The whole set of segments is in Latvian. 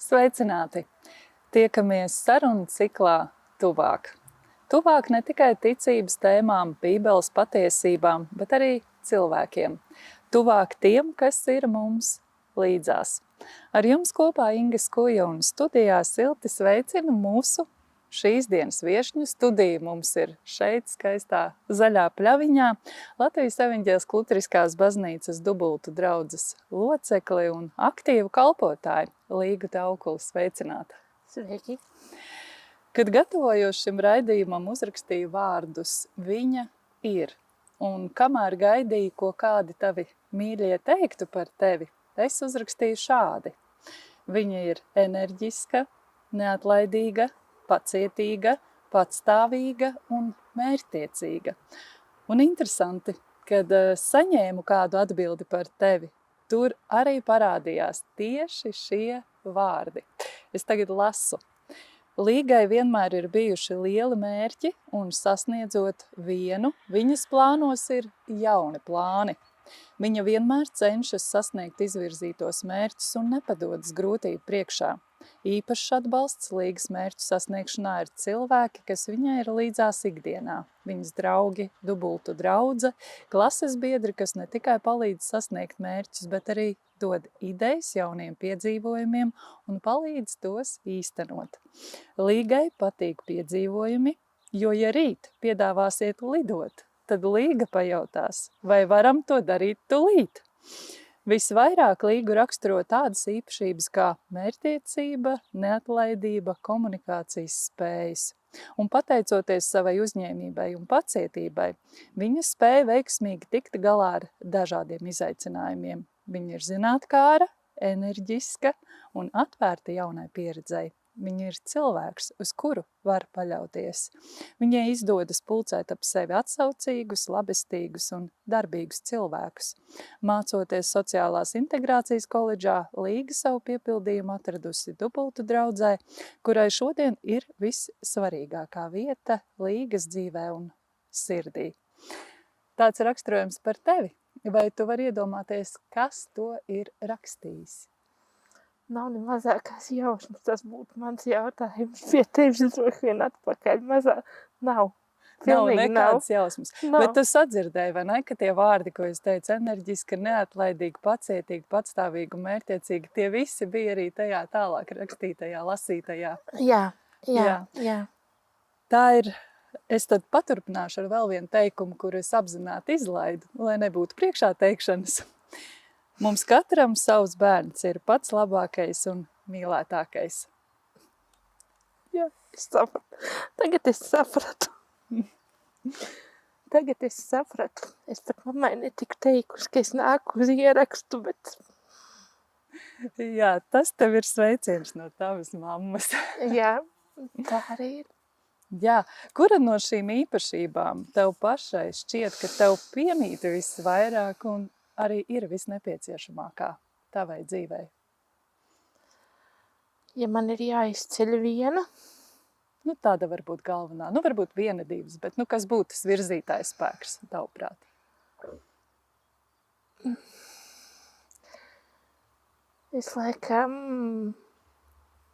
Sveicināti! Tiekamies sarunu ciklā Tuvāk. Tuvāk ne tikai ticības tēmām, Bībeles patiesībām, bet arī cilvēkiem. Tuvāk tiem, kas ir mums līdzās. Ar jums kopā Inga Skuja un studijā silti sveicinu mūsu šīs dienas viešņu. Studija mums ir šeit skaistā zaļā pļaviņā. Latvijas Evaņģēliskās Luteriskās baznīcas dubultu draudzes locekli un aktīvu kalpotāju Līgu Taukuli. Sveicināta! Sveiki! Kad gatavojos šim raidījumam, uzrakstīju vārdus viņa ir. Un kamēr gaidīju, ko kādi tavi mīļie teiktu par tevi, es uzrakstīju šādi. Viņa ir enerģiska, neatlaidīga, pacietīga, patstāvīga un mērķtiecīga. Un interesanti, kad saņēmu kādu atbildi par tevi, tur arī parādījās tieši šie vārdi. Es tagad lasu. Līgai vienmēr ir bijuši lieli mērķi, un sasniedzot vienu, viņas plānos ir jauni plāni. Viņa vienmēr cenšas sasniegt izvirzītos mērķus un nepadodas grūtību priekšā. Īpašs atbalsts Līgas mērķu sasniegšanā ir cilvēki, kas viņai ir līdzās ikdienā. Viņas draugi, dubultu draudze, klases biedri, kas ne tikai palīdz sasniegt mērķus, bet arī dod idejas jauniem piedzīvojumiem un palīdz tos īstenot. Līgai patīk piedzīvojumi, jo ja rīt piedāvāsiet lidot, tad Līga pajautās, vai varam to darīt tūlīt. Visvairāk Līgu raksturo tādas īpašības kā mērķtiecība, neatlaidība, komunikācijas spējas. Un pateicoties savai uzņēmībai un pacietībai, viņa spēja veiksmīgi tikt galā ar dažādiem izaicinājumiem. Viņa ir zinātkāra, enerģiska un atvērta jaunai pieredzei. Viņa ir cilvēks, uz kuru var paļauties. Viņai izdodas pulcēt ap sevi atsaucīgus, labestīgus un darbīgus cilvēkus. Mācoties sociālās integrācijas koledžā, Līga savu piepildījumu atradusi dubultu draudzē, kurai šodien ir vissvarīgākā vieta Līgas dzīvē un sirdī. Tāds raksturojums par tevi. Vai tu vari iedomāties, kas to ir rakstījis? Nav ne mazākās jausmas, tas būtu mans jautājums pie tevis droši vien atpakaļ. Nav. Pilnīgi Nav nekādas jausmas. Nav. Bet tu sadzirdēji, vai ne, ka tie vārdi, ko es teicu, enerģiski, neatlaidīgi, pacietīgi, patstāvīgi un mērķtiecīgi, tie visi bija arī tajā tālāk rakstītajā, lasītajā. Jā. Tā ir, es tad paturpināšu ar vēl vienu teikumu, kuru es apzināti izlaidu, lai nebūtu priekšā teikšanas. Mums katram savs bērns ir pats labākais un mīlētākais. Jā, es sapratu. Tagad es sapratu. Es pat mammai netiku teikusi, ka es nāku uz ierakstu, bet... Jā, tas tev ir sveiciens no tavas mammas. Jā, tā arī ir. Jā, kura no šīm īpašībām tev pašai šķiet, ka tev piemīt visvairāk un arī ir visnepieciešamākā tavai dzīvei? Ja man ir jāizceļ viena, Tāda varbūt galvenā. Varbūt viena, divas, bet kas būtu tas virzītājs spēks, tavuprāt? es laikam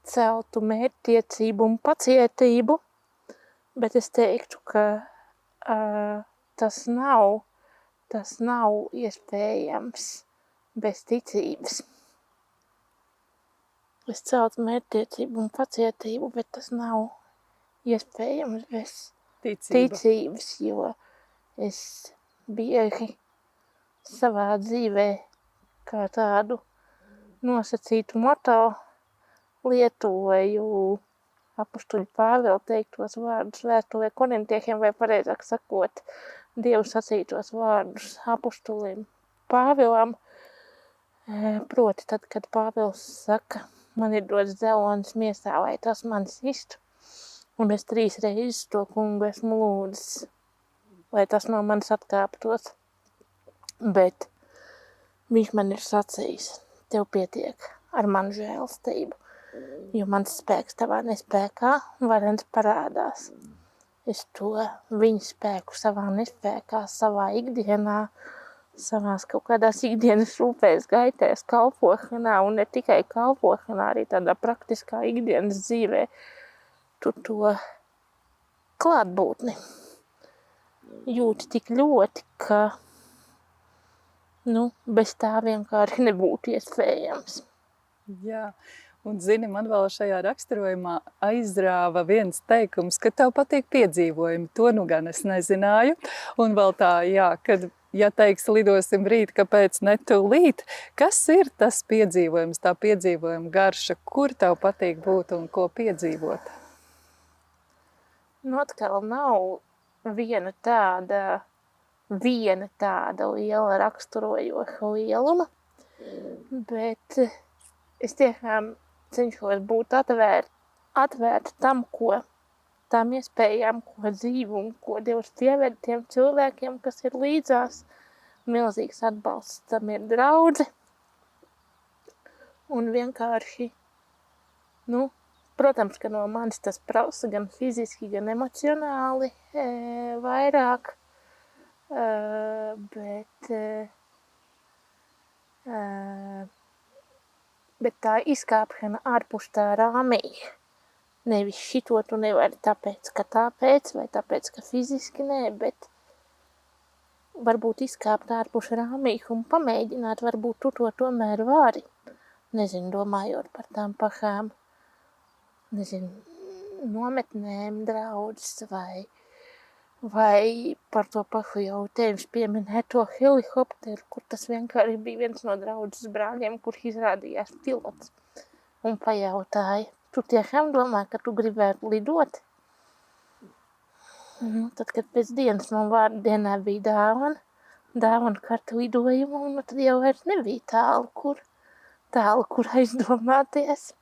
celtu mērķtiecību un pacietību, bet es teiktu, ka tas nav iespējams bez ticības. Es celtu mērķtiecību un pacietību, bet tas nav iespējams bez ticības, jo es bieži savā dzīvē kā tādu nosacītu moto lietoju apustuļa Pāvila teiktos vārdus vēstulē korintiešiem, vai pareizāk sakot, Dievu sacītos vārdus apustulim Pāvilam. Proti tad, kad Pāvils saka, man ir dots dzelonis miesā, lai tas man sistu, un es 3 reizes to kungu esmu lūdzis, lai tas no manis atkāptos. Bet viņš man ir sacījis, tev pietiek ar manu žēlastību, jo mans spēks tavā nespēkā varens parādās. Es to viņa spēku savā nespēkā, savā ikdienā savās kaut kādās ikdienas rūpēs, gaitēs, kalpošanā, un ne tikai kalpošanā, arī tādā praktiskā ikdienas dzīvē, tu to klātbūtni jūti tik ļoti, ka, bez tā vienkārši nebūtu iespējams. Jā, un zini, man vēl šajā raksturojumā aizrāva viens teikums, ka tev patīk piedzīvojumi. To nu gan es nezināju. Un vēl tā, jā, kad, ja teiks, lidosim rīt, kāpēc ne tūlīt, kas ir tas piedzīvojums, tā piedzīvojuma garša, kur tev patīk būt un ko piedzīvot? Atkal nav viena tāda liela raksturojoša lieluma, bet es tiešām cenšos būt atvērta tām iespējām, ko dzīvu un ko Dievs pieved tiem cilvēkiem, kas ir līdzās. Milzīgs atbalsts tam ir draudze. Un vienkārši, protams, ka no manis tas prasa gan fiziski, gan emocionāli vairāk, bet tā izkāpšana ārpus tā rāmīša. Nevis šito tu nevari tāpēc, vai tāpēc, ka fiziski nē, bet varbūt izkāpt ārpus rāmīša un pamēģināt, varbūt tu to tomēr vari. Nezinu, domājot par tām pašām, nometnēm draudzes vai par to pašu jau tevis pieminēto helikopteru, kur tas vienkārši bija viens no draudzes brāļiem, kurš izrādījās pilots un pajautāja, tu tiešām domā, ka tu gribētu lidot? Tad, kad pēc dienas man vārdienā bija dāvana karta lidojuma, un tad jau vairs nebija tālu, kur aizdomāties.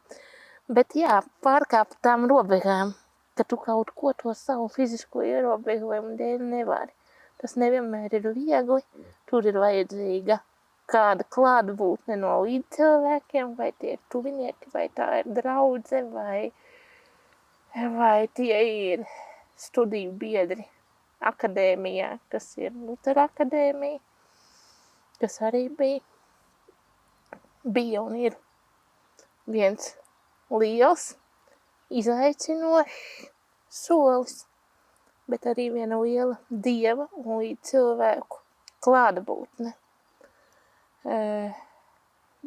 Bet jā, pārkāpt tām robežām, ka tu kaut ko to savu fizisko ierobežojumu dēļ nevari. Tas nevienmēr ir viegli, tur ir vajadzīga kāda klātbūtne no līdzcilvēkiem, vai tie ir tuvinieki, vai tā ir draudze, vai tie ir studiju biedri akadēmijā, kas ir Lutera akadēmija, kas arī bija un ir viens liels, izaicinošs solis, bet arī viena liela Dieva un līdz cilvēku klātbūtne.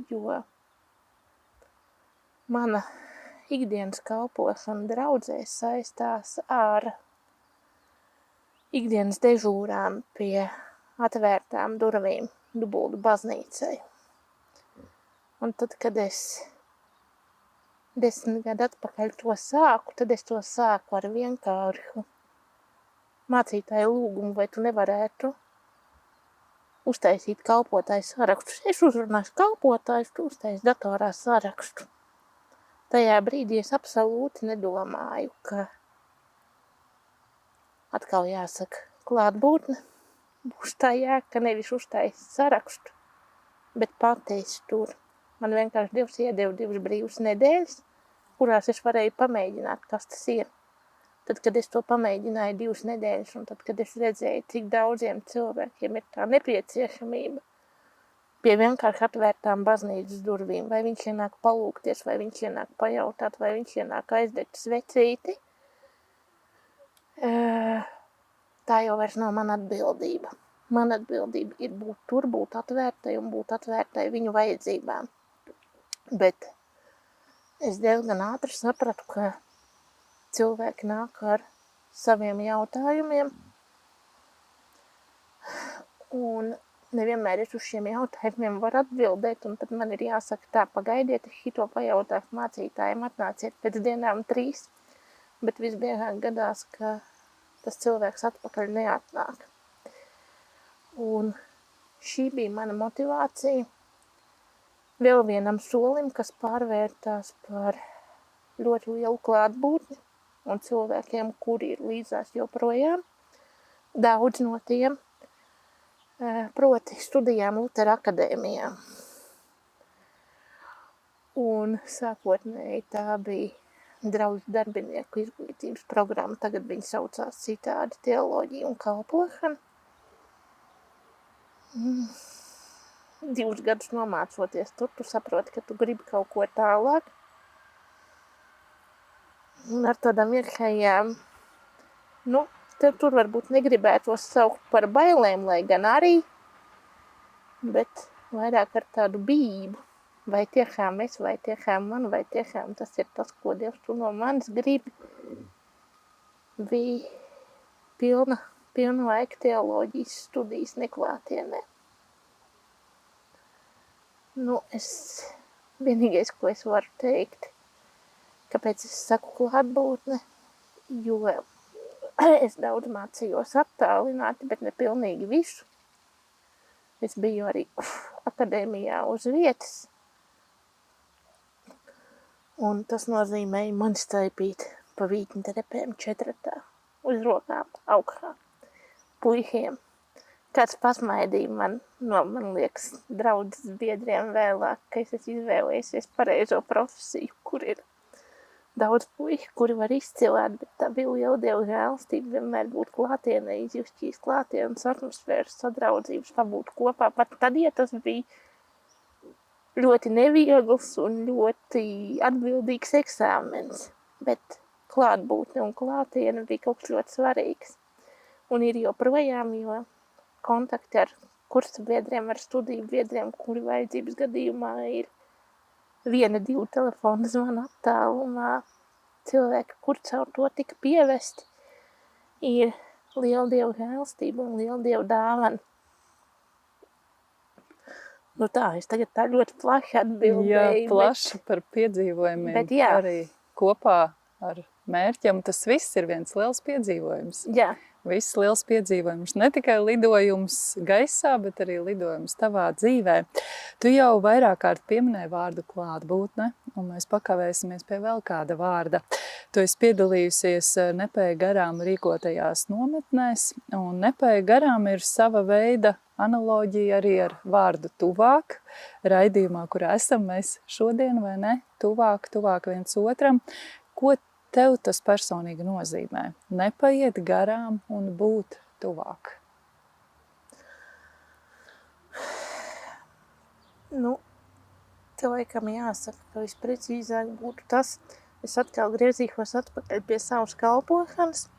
Jo mana ikdienas kalpošana draudzēs saistās ar ikdienas dežūrām pie atvērtām durvīm Dubuldu baznīcai. Un tad, kad es 10 gadu atpakaļ to sāku, tad es to sāku ar vienkāršu mācītāju lūgumu, vai tu nevarētu uztaisīt kalpotāju sarakstus. Es uzrunāšu kalpotājus, tu uztaisi datorā sarakstu. Tajā brīdī es absolūti nedomāju, ka atkal jāsaka klātbūtne būs tā jēga, ka nevis uztaisi sarakstu, bet pateici tur. Man vienkārši Dievs iedeva 2 brīvas nedēļas, kurās es varēju pamēģināt, kas tas ir. Tad, kad es to pamēģināju 2 nedēļas, un tad, kad es redzēju, cik daudziem cilvēkiem ir tā nepieciešamība pie vienkārši atvērtām baznīcas durvīm, vai viņš ienāk palūgties, vai viņš ienāk pajautāt, vai viņš ienāk aizdegt svecīti, tā jau vairs nav mana atbildība. Mana atbildība ir būt tur, būt atvērtai un būt atvērtai viņu vajadzībām. Bet es diezgan ātri sapratu, ka cilvēki nāk ar saviem jautājumiem, un nevienmēr es uz šiem jautājumiem varu atbildēt, un tad man ir jāsaka tā, pagaidiet, es šito pajautāšu mācītājiem, atnāciet pēc dienām 3, bet visbiežāk gadās, ka tas cilvēks atpakaļ neatnāk. Un šī bija mana motivācija vēl vienam solim, kas pārvērtās par ļoti lielu klātbūtni un cilvēkiem, kuri ir līdzās joprojām. Daudz no tiem, proti studijām Lutera akadēmijā. Un sākotnēji tā bija draugu darbinieku izglītības programma, tagad viņi saucās citādi teoloģija un kalpošana. 2 gadus nomācoties tur, tu saproti, ka tu gribi kaut ko tālāk. Un ar tādām iekšējām, tev tur varbūt negribētos saukt par bailēm, lai gan arī, bet vairāk ar tādu bijību. Vai tiešām es, vai tiešām man, vai tiešām tas ir tas, ko Dievs tu no manis gribi. Bija pilna laika teoloģijas studijas neklātienē. Vienīgais, ko es varu teikt, kāpēc es saku klātbūtne, jo es daudz mācījos attālināti, bet ne pilnīgi visu. Es biju arī akadēmijā uz vietas. Un tas nozīmēja man staipīt pa vītņu trepēm 4 uz rokām augšā puikiem. Kāds pasmaidīja man liekas, draudzes biedriem vēlāk, ka es esmu izvēlējusies pareizo profesiju, kur ir daudz puiši, kuri var izcilēt, bet tā bija liela Dieva žēlastība vienmēr būt klātienē, izjustīs klātienes atmosfēras, sadraudzības, pabūt kopā. Pat tad, ja tas bija ļoti neviegls un ļoti atbildīgs eksāmens, bet klātbūtne un klātiene bija kaut kas ļoti svarīgs. Un ir joprojām, jo kontakti ar kursa biedriem, ar studiju biedriem, kuri vajadzības gadījumā ir 1-2 telefona zvana attālumā, cilvēki, kur caur to tika pievesti, ir liela Dieva žēlastība un liela Dieva dāvana. Es tagad tā ļoti plaši atbildēju. Jā, plaši par piedzīvojumiem, bet jā. Arī kopā ar mērķiem. Tas viss ir viens liels piedzīvojums. Jā. Viss liels piedzīvojums. Ne tikai lidojums gaisā, bet arī lidojums tavā dzīvē. Tu jau vairāk kārt pieminēji vārdu klātbūtne, un mēs pakavēsimies pie vēl kāda vārda. Tu esi piedalījusies Nepēja garām rīkotajās nometnēs, un Nepēja garām ir sava veida analoģija arī ar vārdu tuvāk, raidījumā, kurā esam mēs šodien, vai ne? Tuvāk viens otram. Ko tev tas personīgi nozīmē? Nepaiet garām un būt tuvāk. Te laikam jāsaka, ka visprecīzāk būtu tas, es atkal griezīšos atpakaļ pie savas kalpošanas.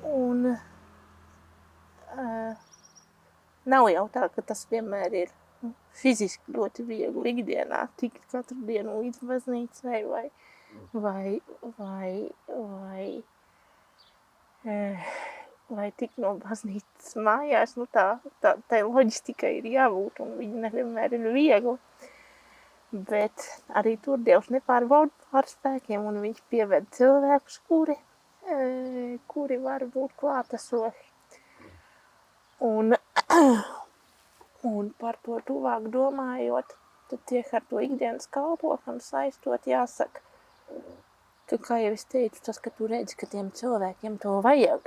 Un nav jau tā, ka tas vienmēr ir fiziski ļoti viegli ikdienā tikt katru dienu līdz baznīcai vai tikt no baznīcas mājās. Tā loģistika ir jābūt, un viņa nevienmēr ir viegli. Bet arī tur Dievs nepārbauda pār spēkiem, un viņš pieved cilvēkus, kuri var būt klātesoši. Un par to tuvāk domājot, tad tiek ar to ikdienas kalpošanu saistot jāsaka, ka, kā jau es teicu, tas, ka tu redzi, ka tiem cilvēkiem to vajag,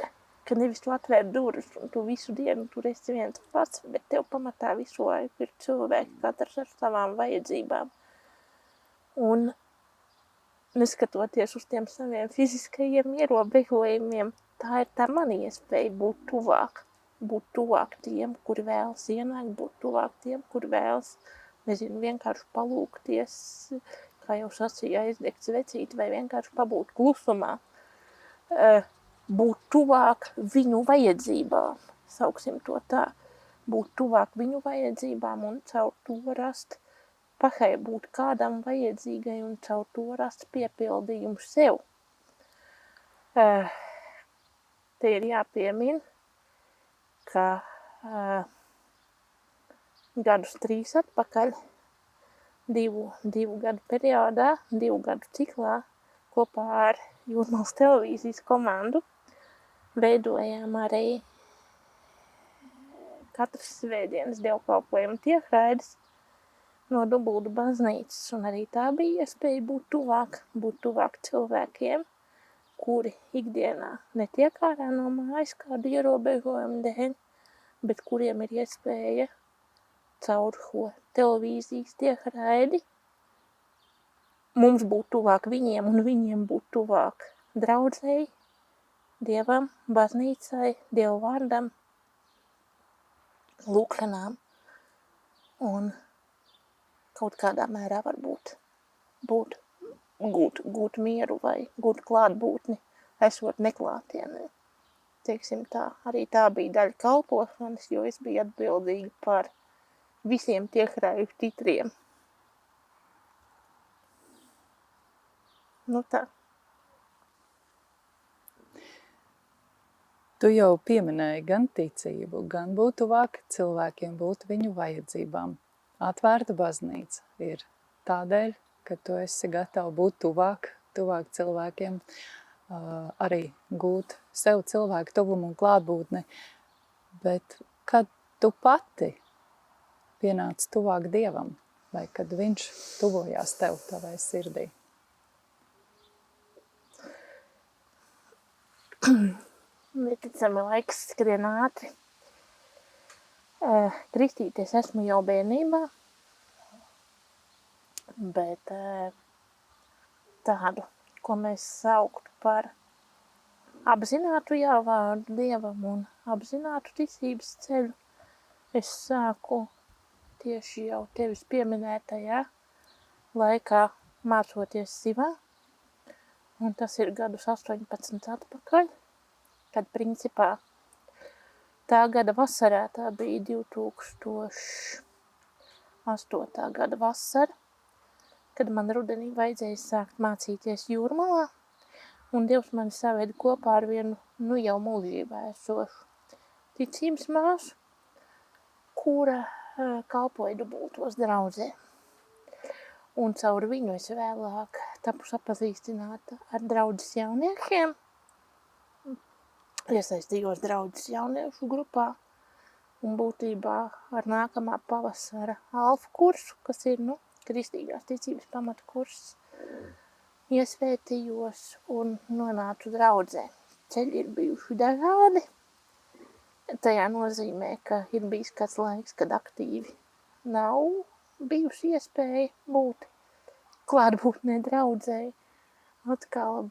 ka nevis tu atvēr durvis un tu visu dienu tur esi viens pats, bet tev pamatā visu laiku ir cilvēki, katrs ar savām vajadzībām. Un neskatoties uz tiem saviem fiziskajiem ierobežojumiem, tā ir tā mana iespēja būt tuvāk tiem, kuri vēlas ienākt, būt tuvāk tiem, kuri vēlas, vienkārši palūkties, kā jau sacīja, aizdegt svecīti vai vienkārši pabūt klusumā, būt tuvāk viņu vajadzībām, sauksim to tā, būt tuvāk viņu vajadzībām un caur to rast pašai būt kādam vajadzīgai un caur to rast piepildījumu sev. Te ir jāpiemina, ka gadus 3 atpakaļ, 2 gadu periodā, 2 gadu ciklā, kopā ar Jūrmālas televīzijas komandu veidojām arī katras svētdienas dievkalpojumu tiešraides no Dubuldu baznīcas, un arī tā bija iespēja būt tuvāk cilvēkiem, kuri ikdienā netiek ārā no mājas kādu ierobežojumu dēļ, bet kuriem ir iespēja caur šo televīzijas tiešraidi mums būt tuvāk viņiem un viņiem būt tuvāk draudzei, Dievam, baznīcai, Dievu vārdam lūkšanām un kaut kādā mērā varbūt gūt mieru vai gūt klātbūtni, esot neklātienē. Teiksim tā, arī tā bija daļa kalpošanas, jo es biju atbildīga par visiem tiekrāju titriem. Nu tā. Tu jau pieminēji gan ticību, gan būt tuvāk cilvēkiem, būt viņu vajadzībām. Atvērta baznīca ir tādēļ, ka tu esi gatava būt tuvāk cilvēkiem, arī gūt sev cilvēku tuvumu un klātbūtni. Bet kad tu pati pienāc tuvāk Dievam, vai kad viņš tuvojās tev, tavai sirdī? Neticami laiks skrien ātri. Kristīties esmu jau bērnībā, bet tādu, ko mēs sauktu par apzinātu vārdu Dievam un apzinātu ticības ceļu, es sāku tieši jau tevis pieminētajā laikā mācoties Sivā, un tas ir gadus 18 atpakaļ, kad principā tā gada vasarā, tā bija 2008. Gada vasara, kad man rudenī vajadzēja sākt mācīties Jūrmalā, un Dievs mani saveda kopā ar vienu, jau mūžībā esošu ticības māsu, kura kalpoja dubultos draudzē. Un caur viņu es vēlāk tapu sapazīstināta ar draudzes jauniešiem, iesaistījos draudzes jauniešu grupā un būtībā ar nākamā pavasara alfa kursu, kas ir, kristīgās ticības pamata kurss, iesvētījos un nonācu draudzē. Ceļi ir bijuši dažādi. Tajā nozīmē, ka ir bijis kāds laiks, kad aktīvi nav bijusi iespēja būt klātbūtnē draudzē atkal,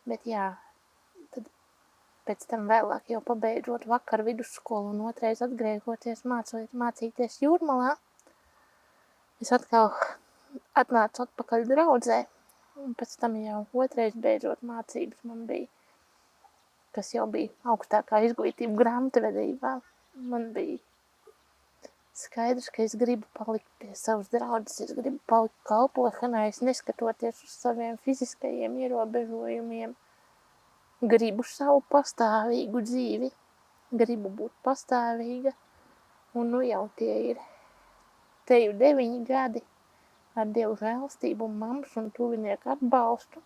bet jā, tad pēc tam vēlāk jau pabeidzot vakar vidusskolu un otrais atgriežoties mācīties Jūrmalā, es atkal atnācu atpakaļ draudzē, un pēc tam jau otrais beidzot mācības man bija, kas jau bija augstākā izglītība grāmatvedībā. Man bija skaidrs, ka es gribu palikt pie savas draudzes, es gribu palikt kalpošanā, es neskatoties uz saviem fiziskajiem ierobežojumiem, gribu savu pastāvīgu dzīvi, gribu būt pastāvīga, un jau tie ir 9 gadi ar Dievu žēlstību un mammas un tuvinieku atbalstu.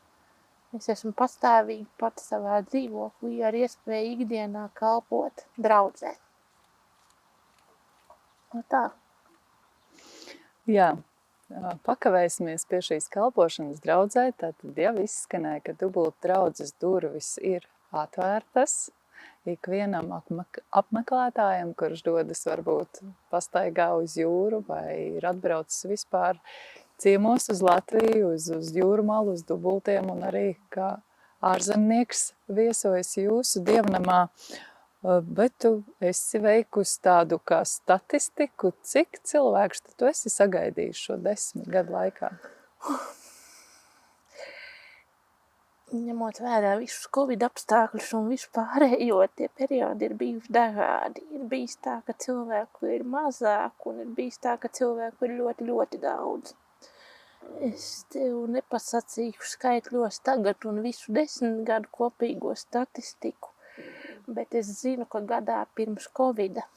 Es esmu pastāvīgi pati savā dzīvoklī ar iespēju ikdienā kalpot draudzē. Nu tā. Jā, pakavēsimies pie šīs kalpošanas draudzē, tad jau izskanēja, ka dubult draudzes durvis ir atvērtas ikvienam apmeklētājam, kurš dodas varbūt pastaigā uz jūru vai ir atbraucis vispār ciemos uz Latviju, uz Jūrmalu, uz dubultiem un arī kā ārzemnieks viesojas jūsu dievnamā. Bet tu esi veikusi tādu kā statistiku, cik cilvēks tu esi sagaidījis šo 10 gadu laikā? Ņemot vērā visus Covid apstākļus un visu pārējo, tie periodi ir bijuši dažādi. Ir bijis tā, ka cilvēku ir mazāk, un ir bijis tā, ka cilvēku ir ļoti, ļoti daudz. Es tev nepasacīšu skaitļos tagad un visu 10 gadu kopīgo statistiku, bet es zinu, ka gadā pirms Covida,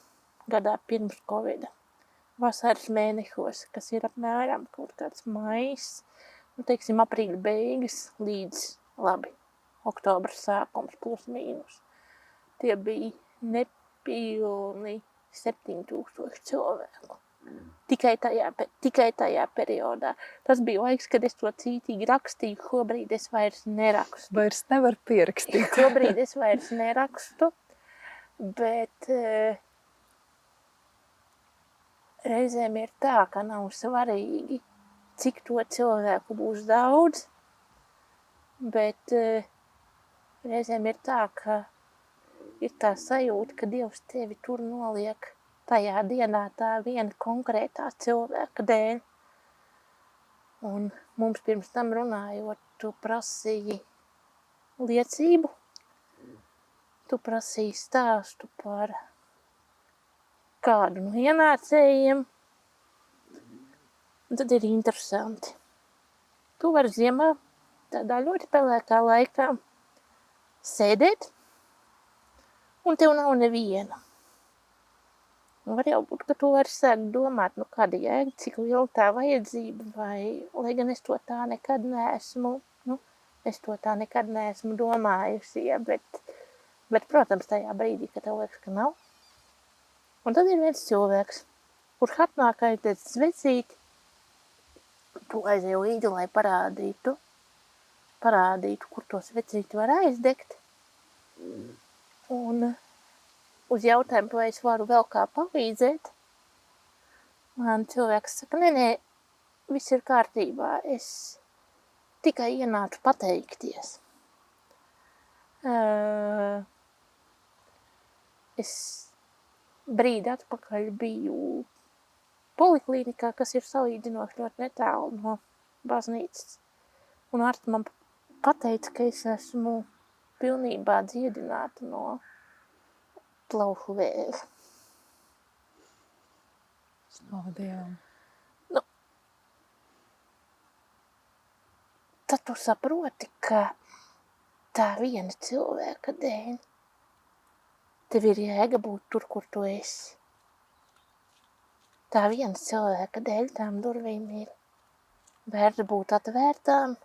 vasaras mēnešos, kas ir apmēram kaut kāds maijs, teiksim aprīļa beigas līdz oktobra sākums plus mīnus. Tie bija nepilni 7000 cilvēku. Tikai tajā periodā. Tas bija laiks, kad es to cītīgi rakstīju, šobrīd es vairs nerakstu. Vairs nevar pierakstīt. Šobrīd es vairs nerakstu, bet reizēm ir tā, ka nav svarīgi, cik to cilvēku būs daudz, bet reizēm ir tā, ka ir tā sajūta, ka Dievs tevi tur noliek tajā dienā tā viena konkrētā cilvēka dēļ. Un mums pirms tam runājot, tu prasīji liecību, tu prasīji stāstu par kādu no ienācējiem. Un tad ir interesanti. Tu vari ziemā tādā ļoti pelēkā laikā sēdēt, un tev nav neviena. Un var jau būt, ka tu vari sākt domāt, nu kāda jēga, cik liela tā vajadzība, vai, lai gan es to tā nekad neesmu, domājusi, ja, bet, protams, tajā brīdī, kad tev liekas, ka nav. Un tad ir viens cilvēks, kurš atnāk aiziet svecīt, tu aizēji līdzi, lai parādītu, kur to svecīti var aizdegt. Un uz jautājumu, vai es varu vēl kā palīdzēt, man cilvēks saka, nē, viss ir kārtībā, es tikai ienācu pateikties. Es brīdi atpakaļ biju poliklinikā, kas ir salīdzinoši ļoti netālu no baznīcas. Un ārsts man pateica, ka es esmu pilnībā dziedināta no plaušu vēža. Slavu Dievam. Nu, tad tu saproti, ka tā viena cilvēka dēļ tev ir jēga būt tur, kur tu esi. Tā viena cilvēka dēļ tām durvīm ir vērts būt atvērtām.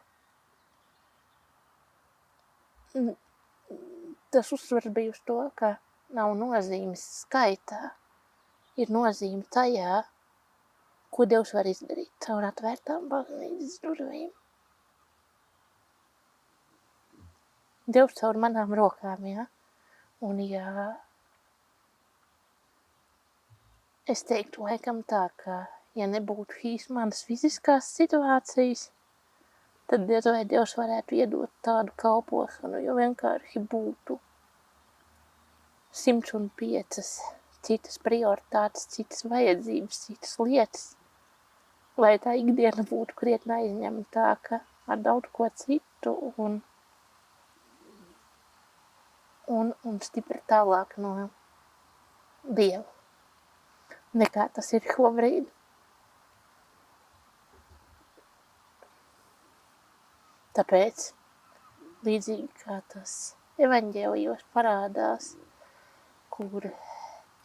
Tas uzsvars bija uz to, ka nav nozīmes skaitā, ir nozīme tajā, ko Dievs var izdarīt caur atvērtām baznīcas durvīm. Dievs caur manām rokām, ja? Un ja es teiktu laikam tā, ka ja nebūtu šīs manas fiziskās situācijas, tad diez vai Dievs varētu iedot tādu kalpošanu, jo vienkārši būtu 105 citas prioritātes, citas vajadzības, citas lietas, lai tā ikdiena būtu krietni aizņemtāka ar daudz ko citu un stipri tālāk no Dieva, nekā tas ir šobrīd. Tāpēc, līdzīgi kā tas evaņģēlijos parādās, kur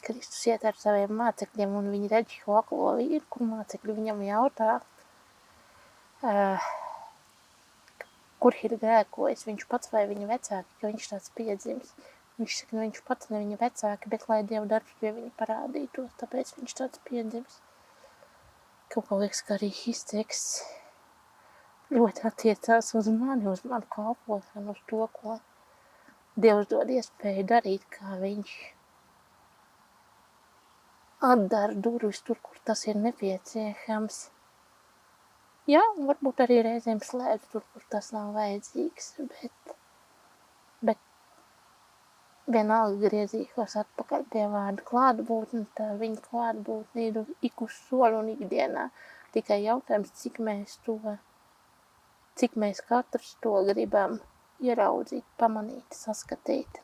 Kristus iet ar saviem mācekļiem un viņi redz šo aklo vīru, kur mācekļi viņam jautā, kur ir grēkojis, viņš pats vai viņa vecāki, jo viņš tāds piedzims. Viņš saka, viņš pats ne viņa vecāki, bet lai Dieva darbs pie viņa parādītos, tāpēc viņš tāds piedzims. Kaut kā liekas, ka arī šis teksts ļoti attiecās uz mani, uz manu kalpošanu, uz to, ko Dievs dod iespēju darīt, kā viņš atdara durvis tur, kur tas ir nepieciešams. Jā, varbūt arī reizēm slēdz tur, kur tas nav vajadzīgs, bet vienalga griezīšos atpakaļ pie vārda klātbūtne, tā viņa klātbūtne ir ik uz soli un ikdienā. Tikai jautājums, cik mēs katrs to gribam ieraudzīt, pamanīt, saskatīt.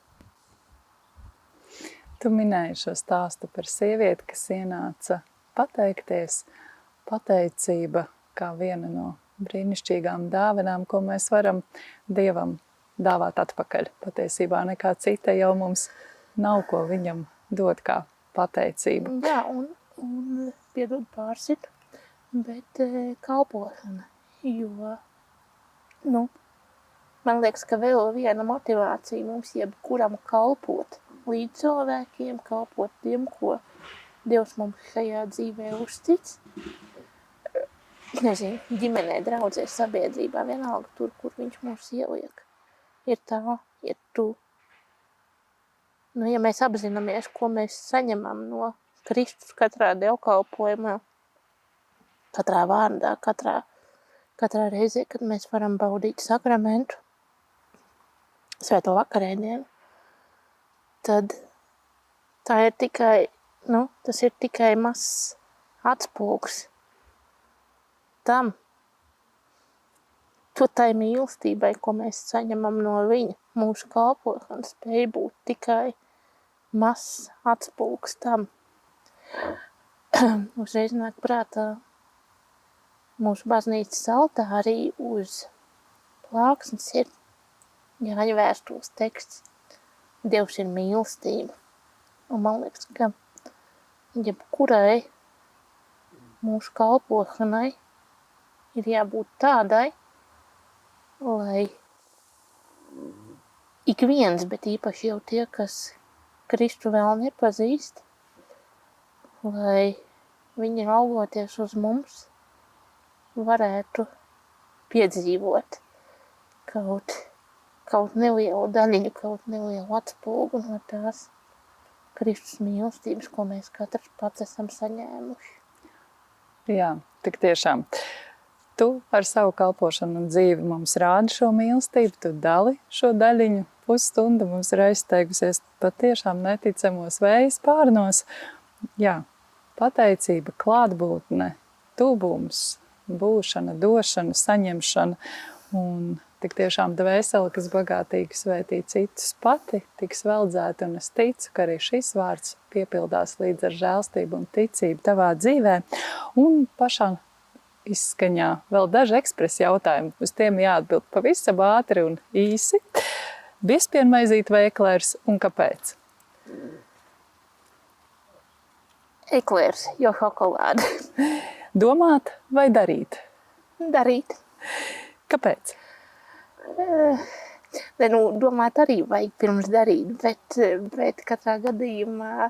Tu minēji šo stāstu par sievieti, kas ienāca pateikties, pateicība kā viena no brīnišķīgām dāvanām, ko mēs varam Dievam dāvāt atpakaļ. Patiesībā nekā cita jau mums nav, ko viņam dot kā pateicību. Jā, un piedod pārsit, bet kalpošana, jo, man liekas, ka vēl viena motivācija mums jebkuram kalpot līdz cilvēkiem, kalpot tiem, ko Dievs mums šajā dzīvē uztic. Nezinu, ģimenē, draudzē, sabiedrībā, vienalga tur, kur viņš mūs ieliek. Ir tā, ja tu, ja mēs apzināmies, ko mēs saņemam no Kristus katrā dievkalpojumā, katrā vārdā, katrā reizē, kad mēs varam baudīt sakramentu, svēto vakarēdienu, tad tā ir tikai, tas ir tikai mazs atspūgs tam, tai mīlestībai, ko mēs saņemam no viņa. Mūsu kalpošana spēja būt tikai mazs atspūgs tam. Uzreiz nāk prātā mūsu baznīcas altārī uz plāksnes ir Jāņa vēstules teksts. Dievs ir mīlestība. Un man liekas, ka jebkurai mūsu kalpošanai ir jābūt tādai, lai ik viens, bet īpaši jau tie, kas Kristu vēl nepazīst, lai viņi raugoties uz mums varētu piedzīvot kaut nelielu daļiņu, kaut nelielu atspūgu no tās Kristus mīlestības, ko mēs katrs pats esam saņēmuši. Jā, tik tiešām. Tu ar savu kalpošanu un dzīvi mums rādi šo mīlestību, tu dali šo daļiņu, pusstunda mums ir aizsteigusies patiešām neticamos vējas pārnos. Jā, pateicība, klātbūtne, tuvums, būšana, došana, saņemšana un tik tiešām dvēsele, kas bagātīgi svētī citus pati, tiks veldzēta, un es ticu, ka arī šis vārds piepildās līdz ar žēlstību un ticību tavā dzīvē. Un pašā izskaņā vēl daži ekspresa jautājumi. Uz tiem jāatbild pavisam ātri un īsi. Biezpienmaizīt vai eklērs un kāpēc? Eklērs, jo šokolāde. Domāt vai darīt? Darīt. Kāpēc? Domāt arī vajag pirms darīt, bet katrā gadījumā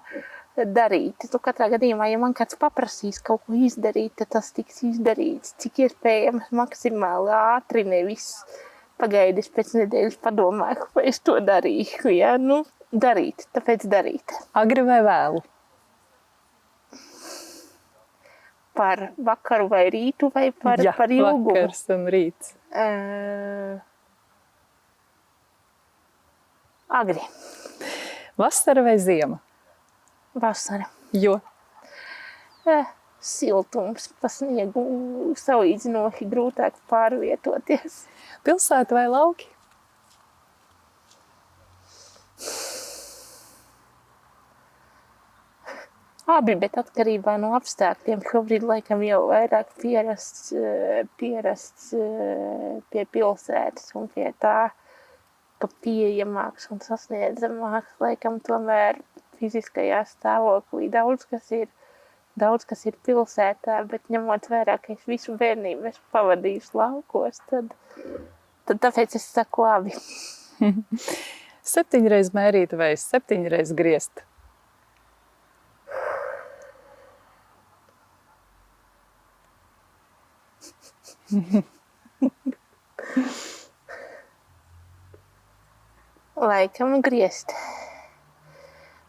darīt. Katrā gadījumā, ja man kāds paprasīs kaut ko izdarīt, tad tas tiks izdarīts, cik iespējams maksimāli ātri, nevis pagaidis pēc nedēļas padomāju, vai es to darīšu. Ja? Darīt, tāpēc darīt. Agri vai vēlu? Par vakaru vai rītu vai par ilgumu? Vakars un rīts. Agri. Vasara vai ziema? Vasara. Jo? Siltums, pa sniegu salīdzinoši grūtāk pārvietoties. Pilsēta vai lauki? Abi, bet atkarībā no apstākļiem. Šobrīd laikam jau vairāk pierasts pie pilsētas un pie tā, ka pieejamāks un sasniedzamāks, laikam tomēr fiziskajā stāvoklī daudz, kas ir pilsētā, bet ņemot vērā, ka es visu bērnību esmu pavadījis laukos, tad tāpēc es saku abi. 7 reiz mērīt vai 7 reiz griezt? Laikam griezt.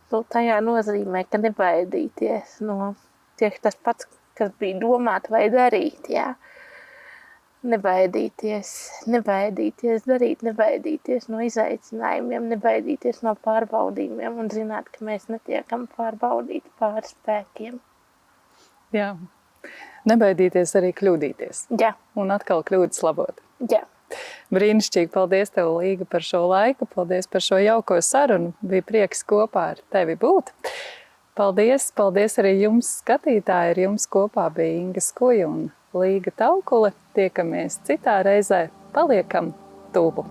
Tajā nozīmē, ka nebaidīties no tieši tas pats, kas bija domāt vai darīt, jā. Nebaidīties darīt, nebaidīties no izaicinājumiem, nebaidīties no pārbaudījumiem un zināt, ka mēs netiekam pārbaudīti pār spēkiem. Jā. Nebaidīties arī kļūdīties. Jā. Un atkal kļūdas labot. Jā. Brīnišķīgi. Paldies tev, Līga, par šo laiku. Paldies par šo jauko sarunu. Bija prieks kopā ar tevi būt. Paldies. Paldies arī jums, skatītāji. Ar jums kopā bija Inga Skuja un Līga Taukule. Tiekamies citā reizē. Paliekam tuvu.